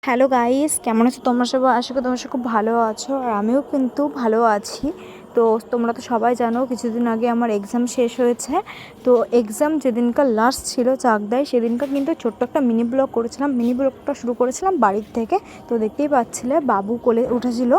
Hello guys, কেমন আছো তোমরা সবাই? আশা করি তোমরা সব খুব ভালো আছো, আর আমিও কিন্তু ভালো আছি। তো তোমরা তো সবাই জানো কিছুদিন আগে আমার এক্সাম শেষ হয়েছে। তো এক্সাম যেদিনকার লাস্ট ছিল চাকদায়, সেদিনকার কিন্তু ছোট্ট একটা মিনি ব্লগ করেছিলাম। মিনি ব্লগটা শুরু করেছিলাম বাড়ির থেকে। তো দেখতেই পাচ্ছিলে বাবু কোলে উঠেছিল।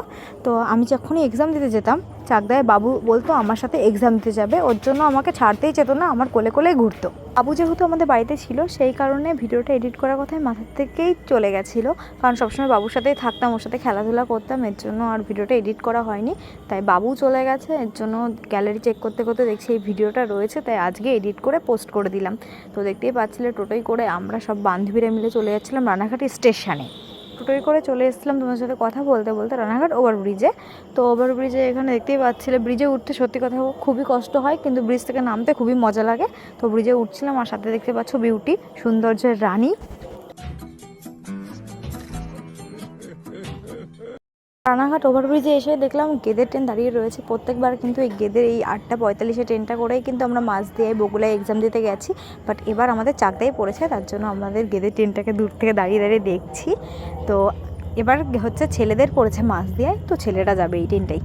তো আমি যখনই এক্সাম দিতে যেতাম চাকদায়, বাবু বলতো আমার সাথে এক্সাম দিতে যাবে, ওর জন্য আমাকে ছাড়তেই যেত না, আমার কোলে কোলেই ঘুরতো। বাবু যেহেতু আমাদের বাড়িতে ছিল, সেই কারণে ভিডিওটা এডিট করার কথাই মাথা থেকেই চলে গেছিলো, কারণ সবসময় বাবুর সাথেই থাকতাম, ওর সাথে খেলাধুলা করতাম, এর জন্য আর ভিডিওটা এডিট করা হয়নি। তাই বাবু চলে গেছে, এর জন্য গ্যালারি চেক করতে করতে দেখছি এই ভিডিওটা রয়েছে, তাই আজকে এডিট করে পোস্ট করে দিলাম। তো দেখতেই পাচ্ছিলে টোটোয় করে আমরা সব বান্ধবীরা মিলে চলে যাচ্ছিলাম রানাঘাট স্টেশনে। টোটোয় করে চলে এসেছিলাম তোমার সাথে কথা বলতে বলতে রানাঘাট ওভারব্রিজে। তো ওভারব্রিজে এখানে দেখতেই পাচ্ছিলে ব্রিজে উঠতে সত্যি কথা খুবই কষ্ট হয়, কিন্তু ব্রিজ থেকে নামতে খুবই মজা লাগে। তো ব্রিজে উঠছিলাম, আর সাথে দেখতে পাচ্ছ বিউটি, সৌন্দর্যের রানী। রানাঘাট ওভারব্রিজে এসে দেখলাম গেদের ট্রেন দাঁড়িয়ে রয়েছে। প্রত্যেকবার কিন্তু এই গেদের এই 8:45 ট্রেনটা করেই কিন্তু আমরা মাঝদিয়ায় বগুড়ায় এক্সাম দিতে গেছি, বাট এবার আমাদের চাকদায় পড়েছে, তার জন্য আমাদের গেদের ট্রেনটাকে দূর থেকে দাঁড়িয়ে দাঁড়িয়ে দেখছি। তো এবার হচ্ছে ছেলেদের পড়েছে মাঝদিয়ায়, তো ছেলেরা যাবে এই ট্রেনটাই।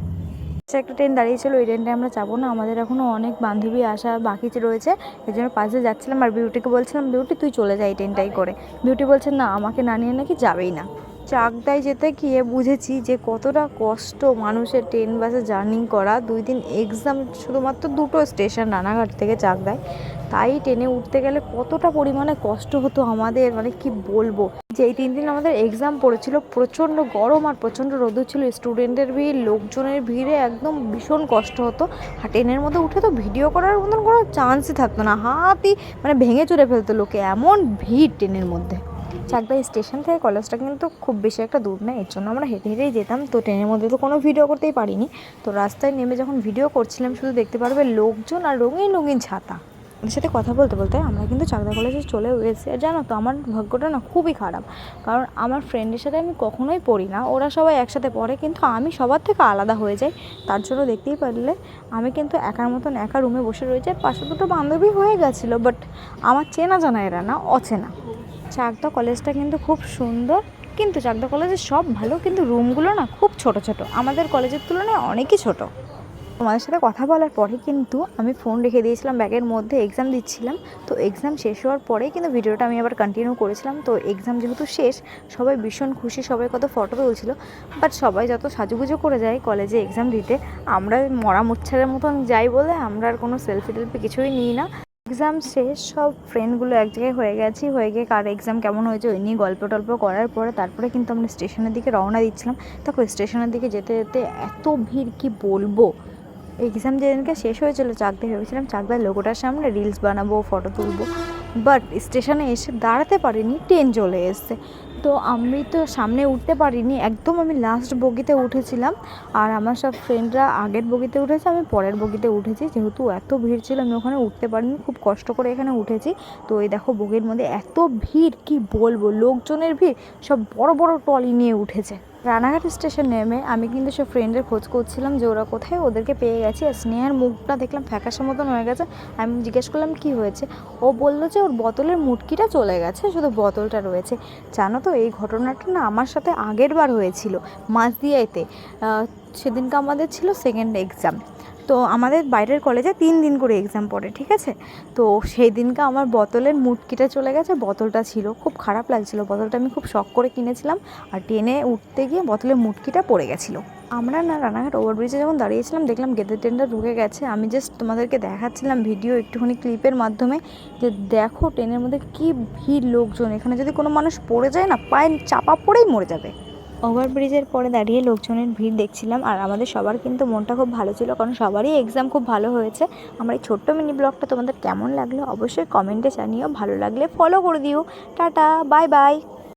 একটা ট্রেন দাঁড়িয়েছিল, ওই ট্রেনটায় আমরা যাবো না, আমাদের এখনও অনেক বান্ধবী আসা বাকি রয়েছে, এই জন্য পাশে যাচ্ছিলাম। আর বিউটিকে বলছিলাম, বিউটি তুই চলে যাই ট্রেনটাই করে। বিউটি বলছে না, আমাকে না নিয়ে নাকি যাবেই না। চাকদায় যেতে গিয়ে বুঝেছি যে কতটা কষ্ট মানুষের ট্রেন বাসে জার্নি করা। 2 দিন এক্সাম, শুধুমাত্র 2টো স্টেশন রানাঘাট থেকে চাকদায়, তাই ট্রেনে উঠতে গেলে কতটা পরিমাণে কষ্ট হতো আমাদের, মানে কি বলবো। যে এই 3 দিন আমাদের এক্সাম পড়েছিল, প্রচণ্ড গরম আর প্রচণ্ড রোদ ছিল, স্টুডেন্টের ভিড়, লোকজনের ভিড়ে একদম ভীষণ কষ্ট হতো। আর ট্রেনের মধ্যে উঠে তো ভিডিও করার মতন কোনো চান্সই থাকতো না, হাতই মানে ভেঙে চুরে ফেলতো লোকে, এমন ভিড় ট্রেনের মধ্যে। চাকদা স্টেশন থেকে কলেজটা কিন্তু খুব বেশি একটা দূর না, এর জন্য আমরা হেঁটে হেঁটেই যেতাম। তো ট্রেনের মধ্যে তো কোনো ভিডিও করতেই পারিনি। তো রাস্তায় নেমে যখন ভিডিও করছিলাম, শুধু দেখতে পারবে লোকজন আর রঙিন রঙিন ছাতা। ওদের সাথে কথা বলতে বলতে আমরা কিন্তু চাকদা কলেজে চলেও এসেছি। আর জানো তো, আমার ভাগ্যটা না খুবই খারাপ, কারণ আমার ফ্রেন্ডের সাথে আমি কখনোই পড়ি না, ওরা সবাই একসাথে পড়ে, কিন্তু আমি সবার থেকে আলাদা হয়ে যাই। তার জন্য দেখতেই পারলে আমি কিন্তু একার মতন একা রুমে বসে রয়েছে। পাশে দুটো বান্ধবী হয়ে গেছিলো, বাট আমার চেনা জানা এরা না, অচেনা। চাকদা কলেজটা কিন্তু খুব সুন্দর, কিন্তু চাকদা কলেজে সব ভালো, কিন্তু রুমগুলো না খুব ছোট ছোট, আমাদের কলেজের তুলনায় অনেকই ছোট। তোমাদের সাথে কথা বলার পরে কিন্তু আমি ফোন রেখে দিয়েছিলাম ব্যাগের মধ্যে, এক্সাম দিচ্ছিলাম। তো এক্সাম শেষ হওয়ার পরেই কিন্তু ভিডিওটা আমি আবার কন্টিনিউ করেছিলাম। তো এক্সাম যেহেতু শেষ, সবাই ভীষণ খুশি, সবাই কত ফটো তুলছিল, বাট সবাই যত সাজুগুজো করে যায় কলেজে এক্সাম দিতে, আমরা মরা মুচ্ছারের মতন যাই বলে আমরা আর কোনো সেলফি টেলফি কিছুই নিই না। এক্সাম শেষ, সব ফ্রেন্ডগুলো এক জায়গায় হয়ে গিয়ে কার এক্সাম কেমন হয়েছে ওই নিয়ে গল্প টল্প করার পরে তারপরে কিন্তু আমরা স্টেশনের দিকে রওনা দিচ্ছিলাম। দেখো স্টেশনের দিকে যেতে যেতে এত ভিড় কি বলবো। এক্সাম যেদিনকে শেষ হয়েছিল চাকদায়, ভেবেছিলাম চাকদার লোগোটার সামনে রিলস বানাবো, ফটো তুলবো, বাট স্টেশনে এসে দাঁড়াতে পারিনি, ট্রেন চলে এসছে। তো আমি তো সামনে উঠতে পারিনি, একদম আমি লাস্ট বগিতে উঠেছিলাম, আর আমার সব ফ্রেন্ডরা আগের বগিতে উঠেছে, আমি পরের বগিতে উঠেছি। যেহেতু এত ভিড় ছিল আমি ওখানে উঠতে পারিনি, খুব কষ্ট করে এখানে উঠেছি। তো এই দেখো বগির মধ্যে এত ভিড় কি বলবো, লোকজনের ভিড়, সব বড় বড় ট্রলি নিয়ে উঠেছে। রানাঘাট স্টেশন নেমে আমি কিন্তু সব ফ্রেন্ডের খোঁজ করছিলাম যে ওরা কোথায়, ওদেরকে পেয়ে গেছি। আর স্নেহার মুখটা দেখলাম ফ্যাকাশে মতন হয়ে গেছে, আমি জিজ্ঞেস করলাম কি হয়েছে, ও বললো যে ওর বোতলের মুটকিটা চলে গেছে, শুধু বোতলটা রয়েছে। জানো তো এই ঘটনাটা না আমার সাথে আগের বার হয়েছিল মাঝদিয়াইতে। সেদিনকে আমাদের ছিল সেকেন্ড এক্সাম। তো আমাদের বাইরের কলেজে 3 দিন করে এক্সাম পড়ে, ঠিক আছে। তো সেই দিনকে আমার বোতলের মুটকিটা চলে গেছে, বোতলটা ছিল, খুব খারাপ লাগছিলো, বোতলটা আমি খুব শখ করে কিনেছিলাম, আর ট্রেনে উঠতে গিয়ে বোতলের মুটকিটা পড়ে গেছিলো। আমরা না রানাঘাট ওভারব্রিজে যখন দাঁড়িয়েছিলাম দেখলাম গেটের ট্রেনটা ঢুকে গেছে, আমি জাস্ট তোমাদেরকে দেখাচ্ছিলাম ভিডিও একটুখানি ক্লিপের মাধ্যমে, যে দেখো ট্রেনের মধ্যে কি ভিড় লোকজন, এখানে যদি কোনো মানুষ পড়ে যায় না, পায়ে চাপা পড়েই মরে যাবে। ওভারব্রিজের পরে দাঁড়িয়ে লোকজনের ভিড় দেখছিলাম, আর আমাদের সবার কিন্তু মনটা খুব ভালো ছিল, কারণ সবারই এক্সাম খুব ভালো হয়েছে। আমার এই ছোট্ট মিনি ব্লগটা তোমাদের কেমন লাগলো অবশ্যই কমেন্টে জানিও, ভালো লাগলে ফলো করে দিও। Tata, bye bye.